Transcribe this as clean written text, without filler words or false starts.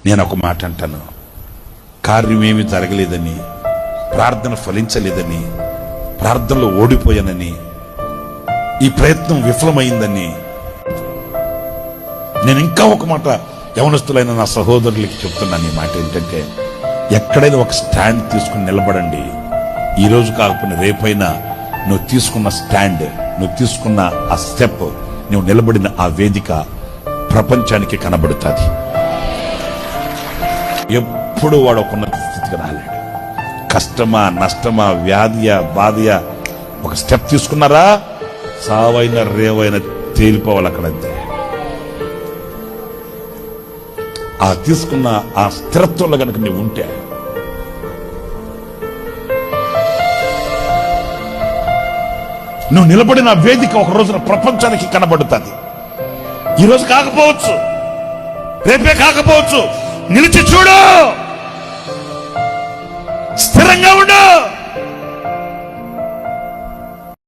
నేను ఒక మాట అంటాను, కార్యమేమి జరగలేదని, ప్రార్థన ఫలించలేదని, ప్రార్థనలో ఓడిపోయానని, ఈ ప్రయత్నం విఫలమైందని, నేను ఇంకా ఒక మాట యవనస్తులైన నా సహోదరులకి చెప్తున్నాను. ఈ మాట ఏంటంటే, ఎక్కడైనా ఒక స్టాండ్ తీసుకుని నిలబడండి. ఈ రోజు కాకపోయినా రేపైనా నువ్వు తీసుకున్న స్టాండ్, నువ్వు తీసుకున్న ఆ స్టెప్, నువ్వు నిలబడిన ఆ వేదిక ప్రపంచానికి కనబడుతుంది. ఎప్పుడు వాడు ఒక ఉన్నత స్థితికి రాలేడు. కష్టమా, నష్టమా, వ్యాధియా, బాధయా, ఒక స్టెప్ తీసుకున్నారా, సావైన రేవైన తేలిపోవాలి అక్కడంతే. ఆ తీసుకున్న ఆ స్థిరత్వంలో కనుక నువ్వు ఉంటే, నువ్వు నిలబడిన వేదిక ఒక రోజున ప్రపంచానికి కనబడుతుంది. ఈ రోజు కాకపోవచ్చు, రేపే కాకపోవచ్చు, నిలిచి చూడు.